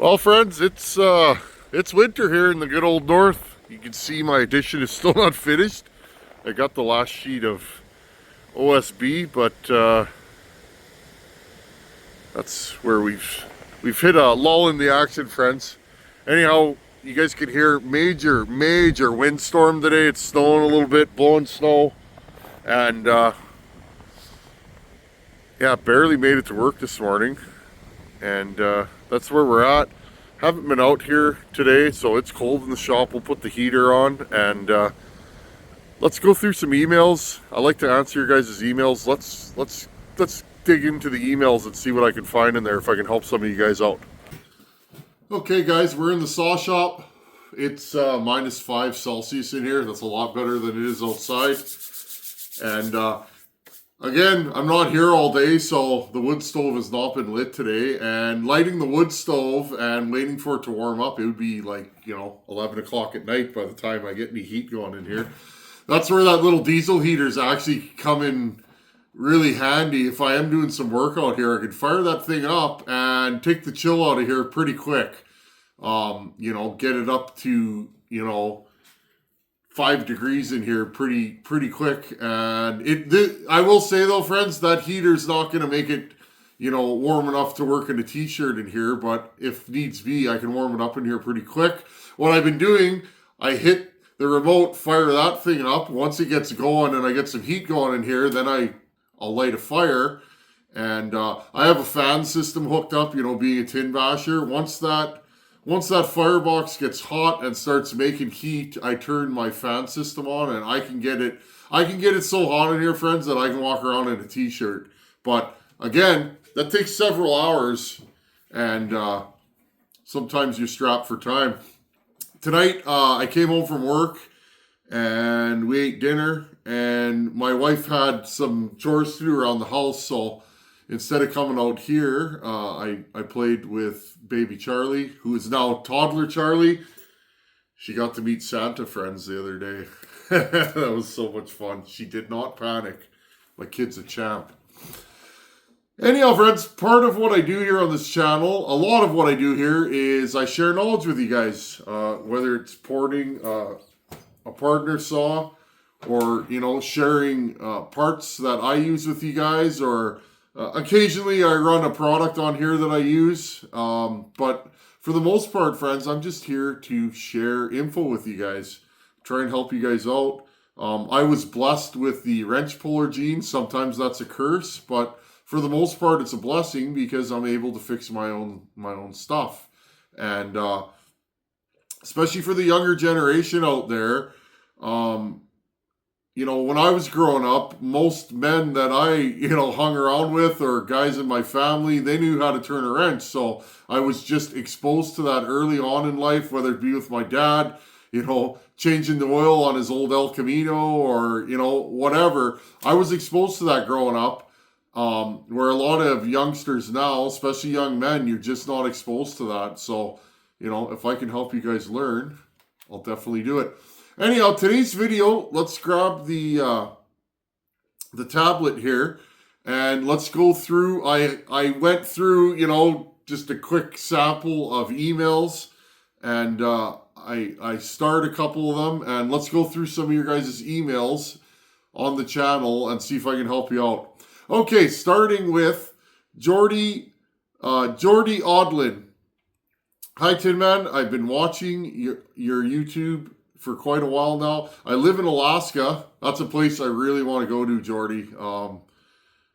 Well, friends, it's winter here in the good old north. You can see my addition is still not finished. I got the last sheet of OSB, but that's where we've hit a lull in the action, friends. Anyhow, you guys can hear major windstorm today. It's snowing a little bit, blowing snow, and yeah, barely made it to work this morning, and that's where we're at. Haven't been out here today, so it's cold in the shop. We'll put the heater on, and let's go through some emails. I like to answer your guys' emails. Let's dig into the emails and see what I can find in there, if I can help some of you guys out. Okay, guys, we're in the saw shop. It's -5 Celsius in here. That's a lot better than it is outside. And again, I'm not here all day, so the wood stove has not been lit today. And lighting the wood stove and waiting for it to warm up, it would be like, 11 o'clock at night by the time I get any heat going in here. That's where that little diesel heater's actually come in really handy. If I am doing some work out here, I could fire that thing up and take the chill out of here pretty quick. Get it up to, 5 degrees in here pretty quick. And I will say though, friends, that heater's not going to make it, warm enough to work in a t-shirt in here, but if needs be, I can warm it up in here pretty quick. What I've been doing, I hit the remote, fire that thing up. Once it gets going and I get some heat going in here, then I'll light a fire. And I have a fan system hooked up, being a tin basher. Once that firebox gets hot and starts making heat, I turn my fan system on, and I can get it so hot in here, friends, that I can walk around in a t-shirt. But again, that takes several hours, and sometimes you're strapped for time. Tonight, I came home from work, and we ate dinner, and my wife had some chores to do around the house, so instead of coming out here, I played with baby Charlie, who is now toddler Charlie. She got to meet Santa, friends, the other day. That was so much fun. She did not panic. My kid's a champ. Anyhow, friends, part of what I do here on this channel, a lot of what I do here is I share knowledge with you guys, whether it's porting a partner saw, or, sharing parts that I use with you guys, or occasionally I run a product on here that I use, but for the most part, friends, I'm just here to share info with you guys, try and help you guys out. I was blessed with the wrench puller gene. Sometimes that's a curse, but for the most part, it's a blessing because I'm able to fix my own stuff. And especially for the younger generation out there, when I was growing up, most men that I, hung around with, or guys in my family, they knew how to turn a wrench. So I was just exposed to that early on in life, whether it be with my dad, changing the oil on his old El Camino, or, whatever. I was exposed to that growing up, where a lot of youngsters now, especially young men, you're just not exposed to that. So, if I can help you guys learn, I'll definitely do it. Anyhow, today's video, let's grab the tablet here, and let's go through. I went through, just a quick sample of emails, and I starred a couple of them, and let's go through some of your guys' emails on the channel and see if I can help you out. Okay, starting with Jordy Odlin. Hi, Tin Man. I've been watching your YouTube for quite a while now. I live in Alaska. That's a place I really want to go to, Jordy.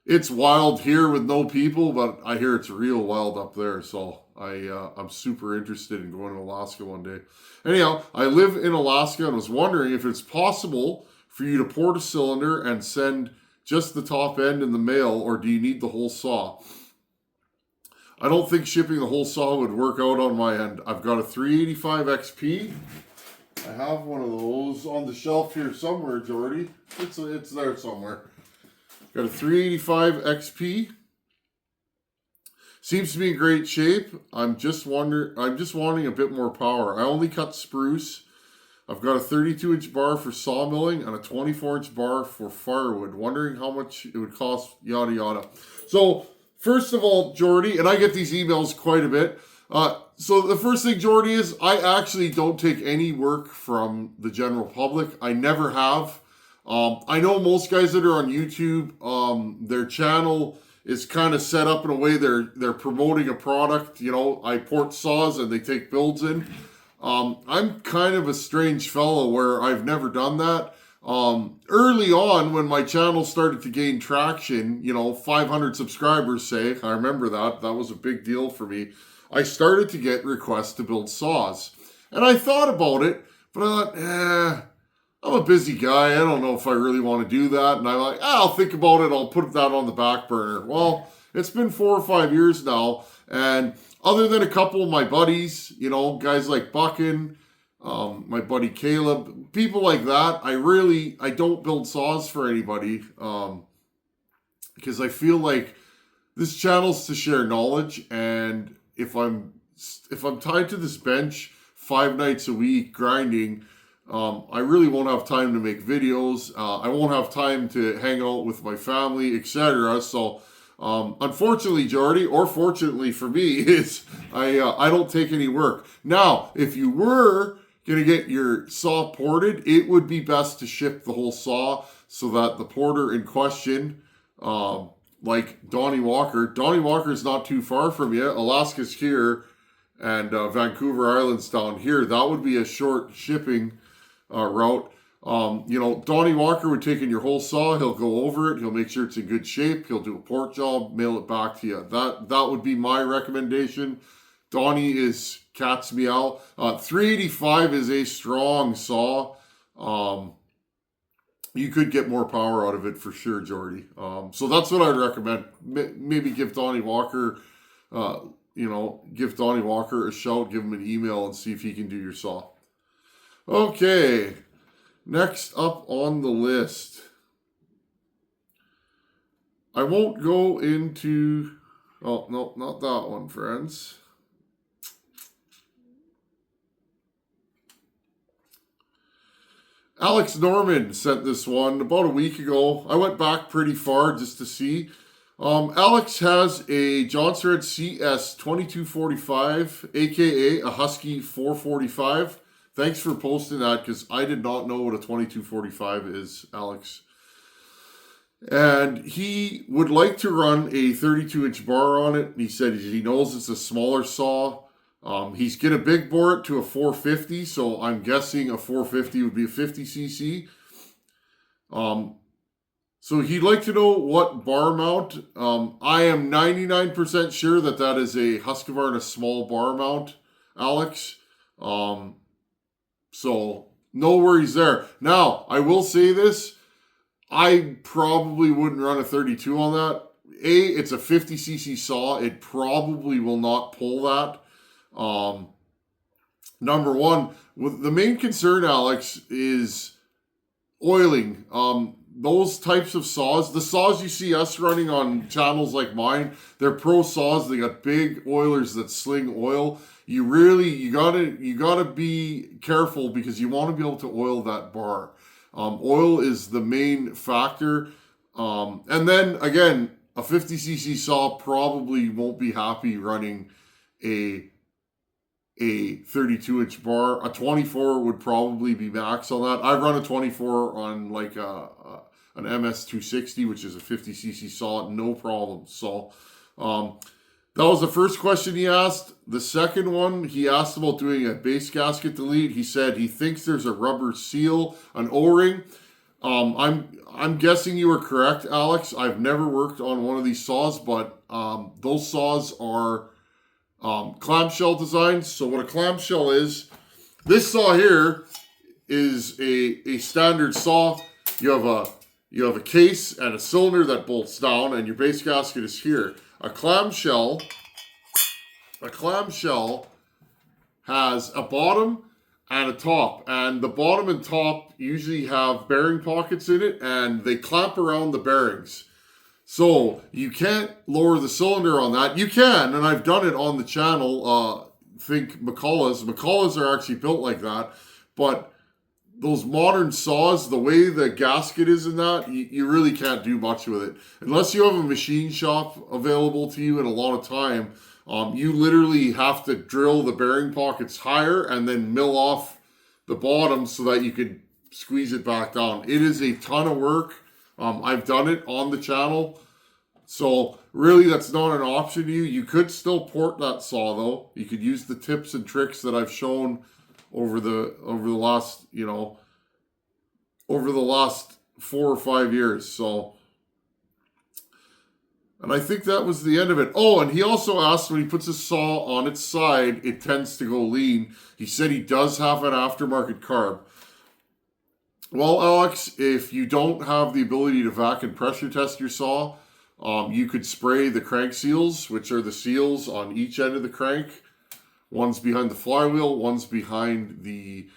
It's wild here with no people, but I hear it's real wild up there. So I'm super interested in going to Alaska one day. Anyhow, I live in Alaska and was wondering if it's possible for you to port a cylinder and send just the top end in the mail, or do you need the whole saw? I don't think shipping the whole saw would work out on my end. I've got a 385 XP. I have one of those on the shelf here somewhere, Jordy. It's there somewhere. Got a 385 XP. Seems to be in great shape. I'm just wanting a bit more power. I only cut spruce. I've got a 32-inch bar for sawmilling and a 24-inch bar for firewood. Wondering how much it would cost, yada yada. So first of all, Jordy, and I get these emails quite a bit. So the first thing, Jordy, is I actually don't take any work from the general public. I never have. I know most guys that are on YouTube, their channel is kind of set up in a way they're promoting a product. You know, I port saws and they take builds in. I'm kind of a strange fellow where I've never done that. Early on, when my channel started to gain traction, 500 subscribers, say, I remember that. That was a big deal for me. I started to get requests to build saws. And I thought about it, but I thought, I'm a busy guy. I don't know if I really want to do that. And I'm like, I'll think about it. I'll put that on the back burner. Well, it's been 4 or 5 years now. And other than a couple of my buddies, guys like Buckin, my buddy Caleb, people like that, I don't build saws for anybody. Because I feel like this channel's to share knowledge. And if I'm tied to this bench 5 nights a week grinding, I really won't have time to make videos. I won't have time to hang out with my family, etc. So, unfortunately, Jordy, or fortunately for me, is I don't take any work. Now, if you were gonna get your saw ported, it would be best to ship the whole saw so that the porter in question, like Donnie Walker is not too far from you. Alaska's here, and Vancouver Island's down here. That would be a short shipping route. Donnie Walker would take in your whole saw. He'll go over it. He'll make sure it's in good shape. He'll do a port job, mail it back to you. That would be my recommendation. Donnie is cat's meow. 385 is a strong saw. You could get more power out of it for sure, Jordy. So that's what I'd recommend. Maybe give Donnie Walker, give Donnie Walker a shout, give him an email and see if he can do your saw. Okay, next up on the list. I won't go into... Oh, no, not that one, friends. Alex Norman sent this one about a week ago. I went back pretty far just to see. Alex has a Johnson Red CS 2245, aka a Husky 445. Thanks for posting that, because I did not know what a 2245 is, Alex. And he would like to run a 32-inch bar on it. He said he knows it's a smaller saw. He's going to big bore it to a 450, so I'm guessing a 450 would be a 50cc. So he'd like to know what bar mount. I am 99% sure that is a Husqvarna small bar mount, Alex. So no worries there. Now, I will say this. I probably wouldn't run a 32 on that. It's a 50cc saw. It probably will not pull that. Number one, the main concern, Alex, is oiling. Those types of saws, the saws you see us running on channels like mine, they're pro saws. They got big oilers that sling oil. You gotta be careful, because you want to be able to oil that bar. Oil is the main factor. And then again, a 50cc saw probably won't be happy running a 32-inch bar. A 24 would probably be max on that. I've run a 24 on like an MS260, which is a 50cc saw, no problem. So that was the first question he asked. The second one, he asked about doing a base gasket delete. He said he thinks there's a rubber seal, an O-ring. I'm guessing you are correct, Alex. I've never worked on one of these saws, but those saws are clamshell designs. So what a clamshell is, this saw here is a standard saw. You have a case and a cylinder that bolts down, and your base gasket is here. A clamshell has a bottom and a top, and the bottom and top usually have bearing pockets in it, and they clamp around the bearings. So you can't lower the cylinder on that. You can, and I've done it on the channel. Think McCullough's. McCullough's are actually built like that, but those modern saws, the way the gasket is in that, you really can't do much with it. Unless you have a machine shop available to you and a lot of time, You literally have to drill the bearing pockets higher and then mill off the bottom so that you can squeeze it back down. It is a ton of work. I've done it on the channel. So really that's not an option to you. You could still port that saw though. You could use the tips and tricks that I've shown over the last, over the last 4 or 5 years. So, and I think that was the end of it. Oh, and he also asked, when he puts his saw on its side, it tends to go lean. He said he does have an aftermarket carb. Well, Alex, if you don't have the ability to vac and pressure test your saw, you could spray the crank seals, which are the seals on each end of the crank. One's behind the flywheel, one's behind the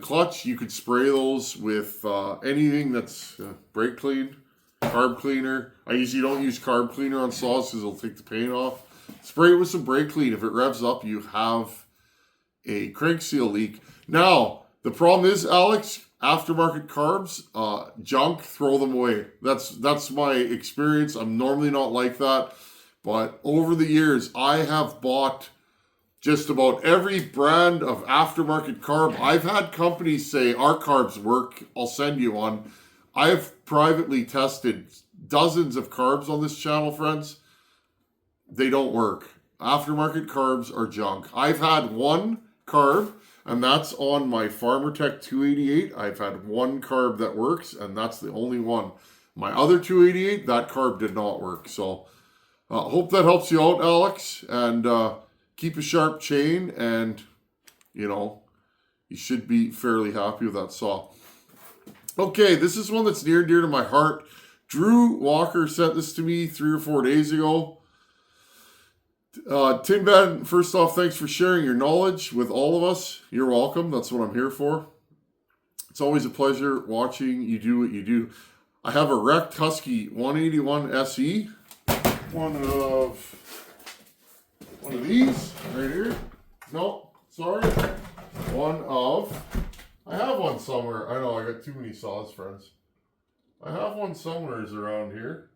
clutch. You could spray those with anything that's brake clean, carb cleaner. I usually don't use carb cleaner on saws because it'll take the paint off. Spray it with some brake clean. If it revs up, you have a crank seal leak. Now, the problem is, Alex, aftermarket carbs, junk, throw them away. That's my experience. I'm normally not like that. But over the years, I have bought just about every brand of aftermarket carb. I've had companies say, our carbs work, I'll send you one. I've privately tested dozens of carbs on this channel, friends. They don't work. Aftermarket carbs are junk. I've had one carb, and that's on my FarmerTech 288. I've had one carb that works, and that's the only one. My other 288, that carb did not work. So, hope that helps you out, Alex. And keep a sharp chain, and, you should be fairly happy with that saw. Okay, this is one that's near and dear to my heart. Drew Walker sent this to me 3 or 4 days ago. Tim Ben, first off, thanks for sharing your knowledge with all of us. You're welcome. That's what I'm here for. It's always a pleasure watching you do what you do. I have a wrecked Husky 181 SE. One of these right here. No, sorry. I have one somewhere. I know, I got too many saws, friends. I have one somewhere around here.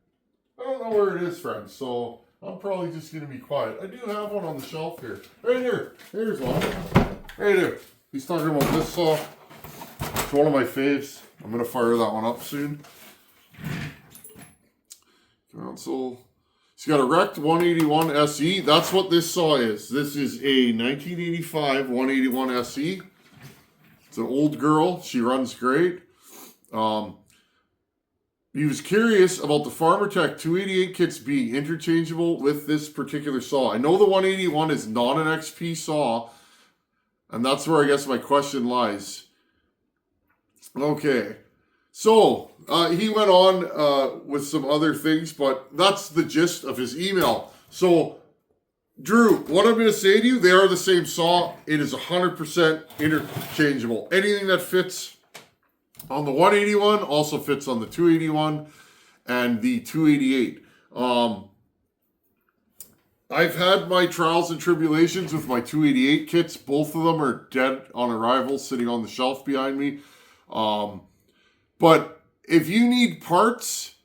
I don't know where it is, friends, so I'm probably just going to be quiet. I do have one on the shelf here. Right here. Here's one. Right here. He's talking about this saw. It's one of my faves. I'm going to fire that one up soon. Console. He's got a wrecked 181 SE. That's what this saw is. This is a 1985 181 SE. It's an old girl. She runs great. He was curious about the FarmerTech 288 kits being interchangeable with this particular saw. I know the 181 is not an XP saw, and that's where I guess my question lies. Okay, so he went on with some other things, but that's the gist of his email. So, Drew, what I'm going to say to you, they are the same saw. It is 100% interchangeable. Anything that fits on the 181 also fits on the 281 and the 288. I've had my trials and tribulations with my 288 kits. Both of them are dead on arrival, sitting on the shelf behind me. But if you need parts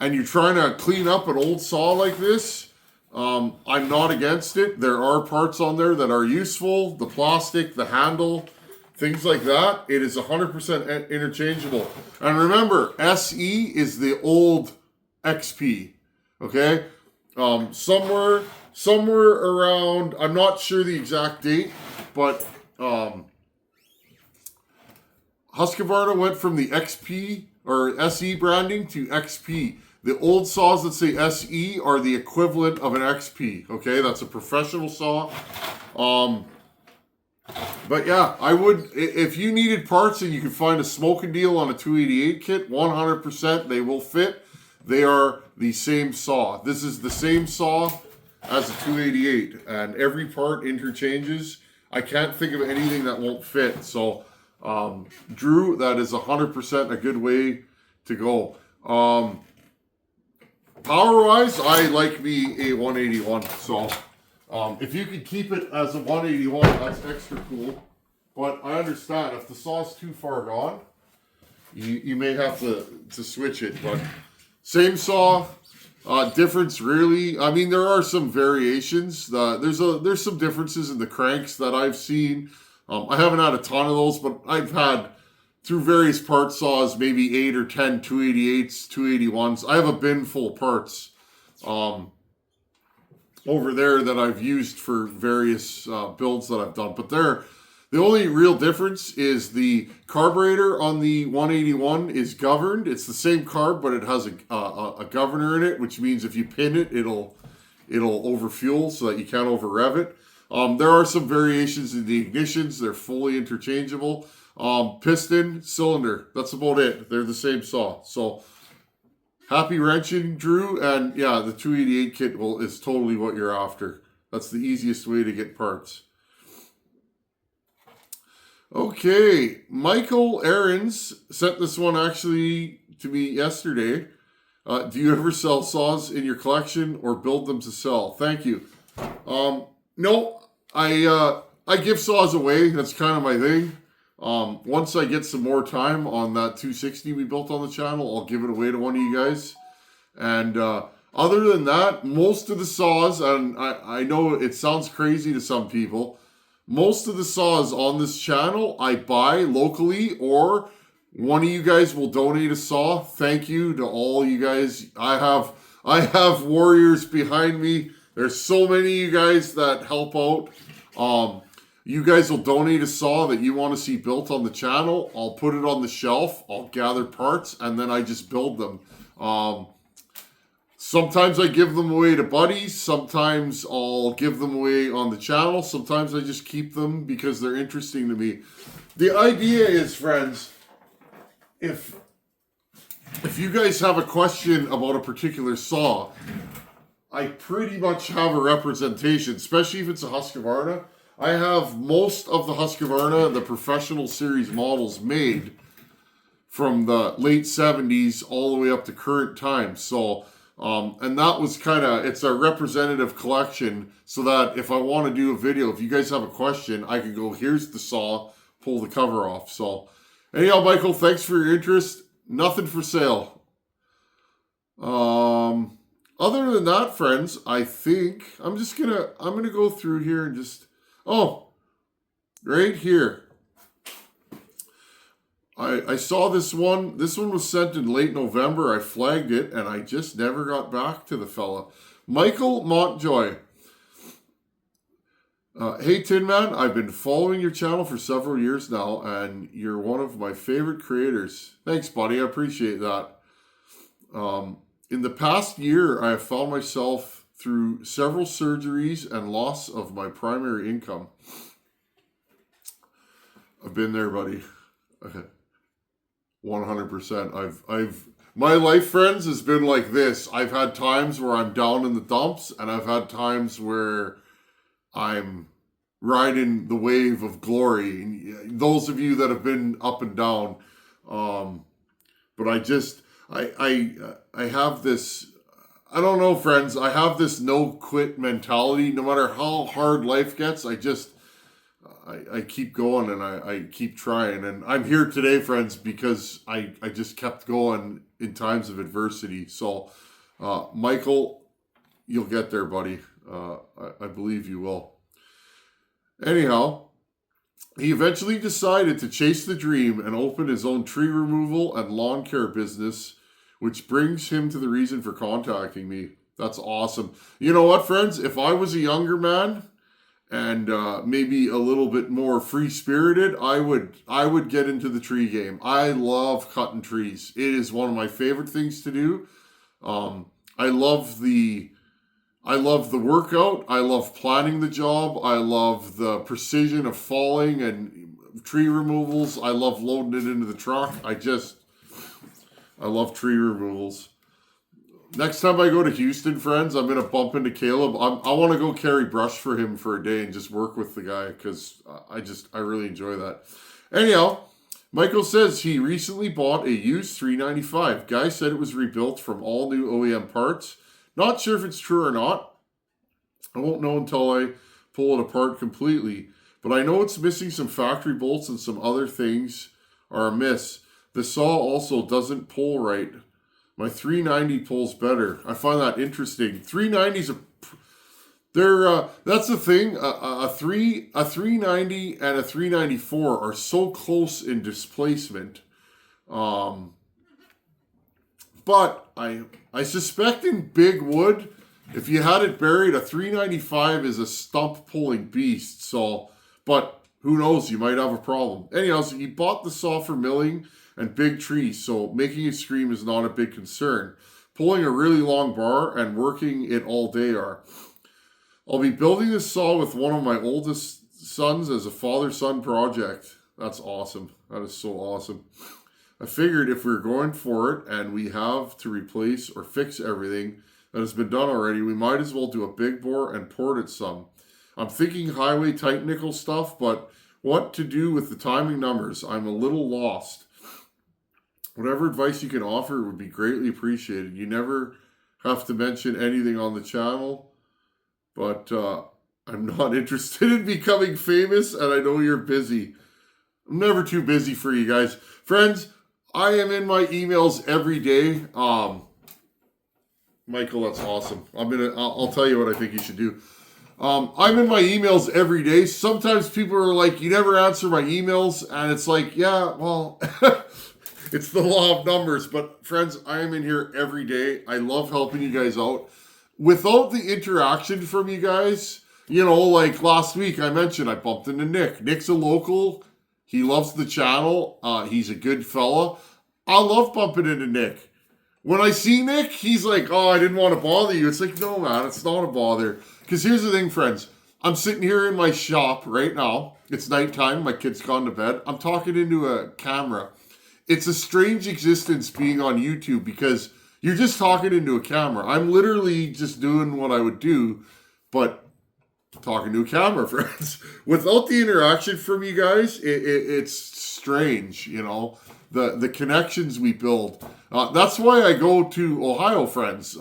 and you're trying to clean up an old saw like this, I'm not against it. There are parts on there that are useful. The plastic, the handle, things like that. It is 100% interchangeable. And remember, SE is the old XP. Okay? Somewhere around, I'm not sure the exact date, but Husqvarna went from the XP or SE branding to XP. The old saws that say SE are the equivalent of an XP. Okay, that's a professional saw. But yeah, I would, if you needed parts and you could find a smoking deal on a 288 kit, 100% they will fit. They are the same saw. This is the same saw as a 288, and every part interchanges. I can't think of anything that won't fit. So, Drew, that is 100% a good way to go. Power-wise, I like me a 181. So, if you could keep it as a 181, that's extra cool. But I understand, if the saw's too far gone, you may have to switch it. But same saw, Difference really. I mean, there are some variations. There's some differences in the cranks that I've seen. I haven't had a ton of those, but I've had through various part saws maybe 8 or 10 288s, 281s. I have a bin full of parts over there that I've used for various builds that I've done. But the only real difference is the carburetor on the 181 is governed. It's the same carb, but it has a governor in it, which means if you pin it, it'll overfuel so that you can't over rev it. There are some variations in the ignitions. They're fully interchangeable. Piston, cylinder, that's about it. They're the same saw. So happy wrenching, Drew. And yeah, the 288 kit is totally what you're after. That's the easiest way to get parts. Okay, Michael Aarons sent this one actually to me yesterday. Do you ever sell saws in your collection or build them to sell? Thank you. No, I give saws away. That's kind of my thing. Once I get some more time on that 260 we built on the channel, I'll give it away to one of you guys. And other than that, most of the saws, and I know it sounds crazy to some people, most of the saws on this channel I buy locally, or one of you guys will donate a saw. Thank you to all you guys. I have warriors behind me. There's so many of you guys that help out. You guys will donate a saw that you want to see built on the channel. I'll put it on the shelf. I'll gather parts, and then I just build them. Sometimes I give them away to buddies. Sometimes I'll give them away on the channel. Sometimes I just keep them because they're interesting to me. The idea is, friends, if you guys have a question about a particular saw, I pretty much have a representation, especially if it's a Husqvarna. I have most of the Husqvarna, the professional series models made from the late 70s all the way up to current times. So, and that was it's a representative collection so that if I want to do a video, if you guys have a question, I can go, here's the saw, pull the cover off. So, anyhow, Michael, thanks for your interest. Nothing for sale. Other than that, friends, I think I'm gonna go through here and just, right here. I saw this one. This one was sent in late November. I flagged it, and I just never got back to the fella. Michael Montjoy. Hey, Tin Man, I've been following your channel for several years now, and you're one of my favorite creators. Thanks, buddy. I appreciate that. In the past year, I have found myself through several surgeries and loss of my primary income. I've been there, buddy. 100%. My life, friends, has been like this. I've had times where I'm down in the dumps, and I've had times where I'm riding the wave of glory. And those of you that have been up and down, but I have this, I don't know, friends, I have this no quit mentality. No matter how hard life gets, I keep going, and I keep trying. And I'm here today, friends, because I just kept going in times of adversity. So, Michael, you'll get there, buddy. I believe you will. Anyhow, he eventually decided to chase the dream and open his own tree removal and lawn care business, which brings him to the reason for contacting me. That's awesome. You know what, friends? If I was a younger man and maybe a little bit more free-spirited, I would get into the tree game. I love cutting trees. It is one of my favorite things to do. I love the workout. I love planning the job. I love the precision of falling and tree removals. I love loading it into the truck. I love tree removals. Next time I go to Houston, friends, I'm going to bump into Caleb. I want to go carry brush for him for a day and just work with the guy because I really enjoy that. Anyhow, Michael says he recently bought a used 395. Guy said it was rebuilt from all new OEM parts. Not sure if it's true or not. I won't know until I pull it apart completely. But I know it's missing some factory bolts and some other things are amiss. The saw also doesn't pull right. My 390 pulls better. I find that interesting. 390s are they're that's the thing. A 390 and a 394 are so close in displacement. But I suspect in big wood, if you had it buried, a 395 is a stump pulling beast. So, but who knows? You might have a problem. Anyhow, so he bought the saw for milling and big trees, so making it scream is not a big concern. Pulling a really long bar and working it all day are. I'll be building this saw with one of my oldest sons as a father-son project. That's awesome. That is so awesome. I figured if we're going for it and we have to replace or fix everything that has been done already, we might as well do a big bore and port it some. I'm thinking highway tight nickel stuff, but what to do with the timing numbers? I'm a little lost. Whatever advice you can offer would be greatly appreciated. You never have to mention anything on the channel, but I'm not interested in becoming famous, and I know you're busy. I'm never too busy for you guys. Friends, I am in my emails every day. Michael, that's awesome. I'll tell you what I think you should do. I'm in my emails every day. Sometimes people are like, you never answer my emails, and it's like, yeah, well, it's the law of numbers. But friends, I am in here every day. I love helping you guys out. Without the interaction from you guys, like last week I mentioned, I bumped into Nick. Nick's a local. He loves the channel. He's a good fella. I love bumping into Nick. When I see Nick, he's like, oh, I didn't want to bother you. It's like, no, man, it's not a bother. Because here's the thing, friends. I'm sitting here in my shop right now. It's nighttime. My kid's gone to bed. I'm talking into a camera. It's a strange existence being on YouTube because you're just talking into a camera. I'm literally just doing what I would do, but talking to a camera, friends. Without the interaction from you guys, it's strange, the connections we build. That's why I go to Ohio, friends.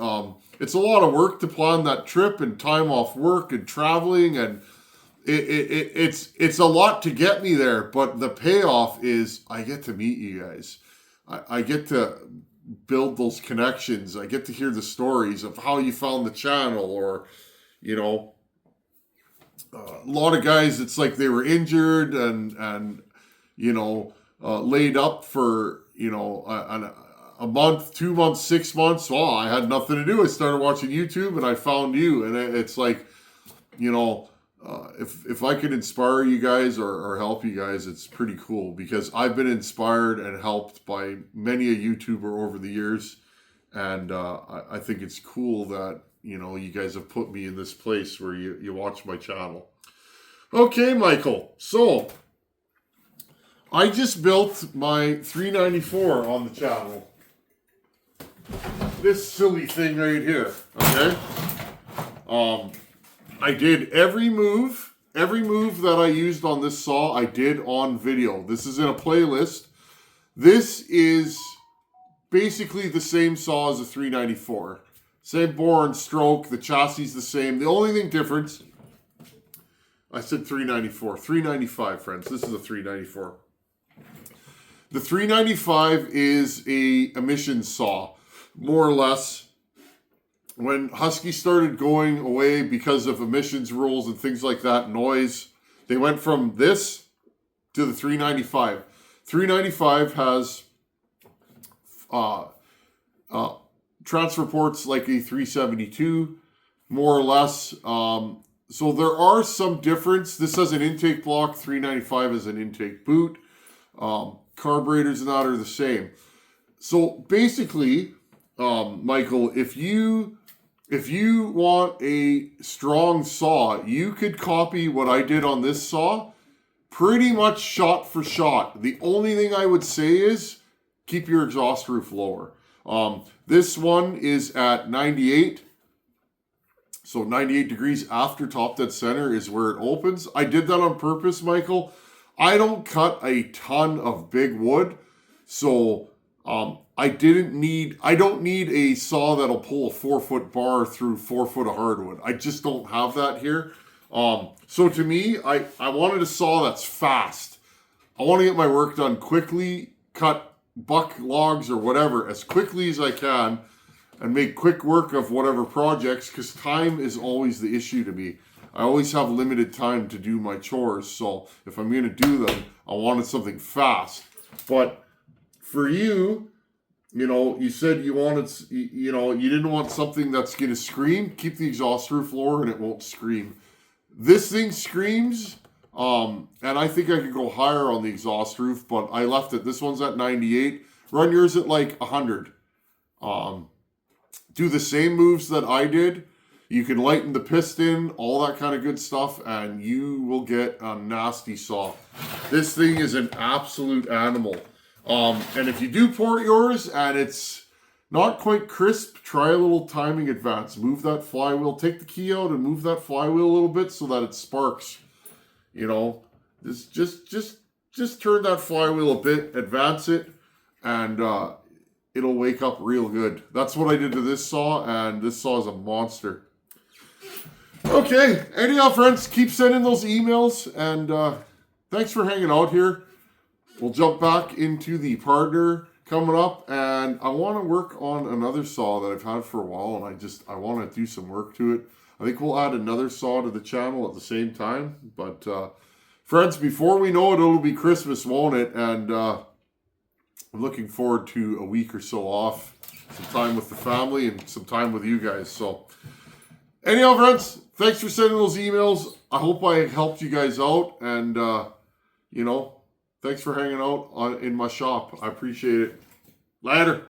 It's a lot of work to plan that trip and time off work and traveling, and it's a lot to get me there. But the payoff is I get to meet you guys. I get to build those connections. I get to hear the stories of how you found the channel, or a lot of guys, it's like they were injured and laid up for a month, 2 months, 6 months. Well, I had nothing to do. I started watching YouTube and I found you, and it's like, if I could inspire you guys or help you guys, it's pretty cool, because I've been inspired and helped by many a YouTuber over the years, and I think it's cool that you guys have put me in this place where you watch my channel. Okay, Michael. So I just built my 394 on the channel. This silly thing right here. Okay. I did every move that I used on this saw, I did on video. This is in a playlist. This is basically the same saw as a 394. Same bore and stroke. The chassis is the same. The only thing difference, I said 394. 395, friends. This is a 394. The 395 is a emissions saw, more or less. When Husky started going away because of emissions rules and things like that, noise, they went from this to the 395. 395 has transfer ports like a 372, more or less. So there are some difference. This has an intake block. 395 is an intake boot. Carburetors and that are the same. So basically, Michael, if you want a strong saw, you could copy what I did on this saw pretty much shot for shot. The only thing I would say is keep your exhaust roof lower. This one is at 98. So 98 degrees after top dead center is where it opens. I did that on purpose, Michael. I don't cut a ton of big wood. So I don't need a saw that'll pull a 4-foot bar through 4 foot of hardwood. I just don't have that here. So to me, I wanted a saw that's fast. I want to get my work done quickly, cut buck logs or whatever as quickly as I can and make quick work of whatever projects, because time is always the issue to me. I always have limited time to do my chores, so if I'm going to do them, I wanted something fast. But for you, you know, you said you wanted, you know, you didn't want something that's going to scream. Keep the exhaust roof lower and it won't scream. This thing screams, and I think I could go higher on the exhaust roof, but I left it. This one's at 98. Run yours at like 100. Do the same moves that I did. You can lighten the piston, all that kind of good stuff, and you will get a nasty saw. This thing is an absolute animal. And if you do port yours and it's not quite crisp, try a little timing advance. Move that flywheel, take the key out and move that flywheel a little bit so that it sparks. You know, just turn that flywheel a bit, advance it, and it'll wake up real good. That's what I did to this saw, and this saw is a monster. Okay, anyhow, friends, keep sending those emails, and thanks for hanging out here. We'll jump back into the partner coming up, and I want to work on another saw that I've had for a while, and I want to do some work to it. I think we'll add another saw to the channel at the same time, but friends, before we know it, it'll be Christmas, won't it? And I'm looking forward to a week or so off, some time with the family and some time with you guys. So anyhow, friends, thanks for sending those emails. I hope I helped you guys out, and you know, thanks for hanging out in my shop. I appreciate it. Later.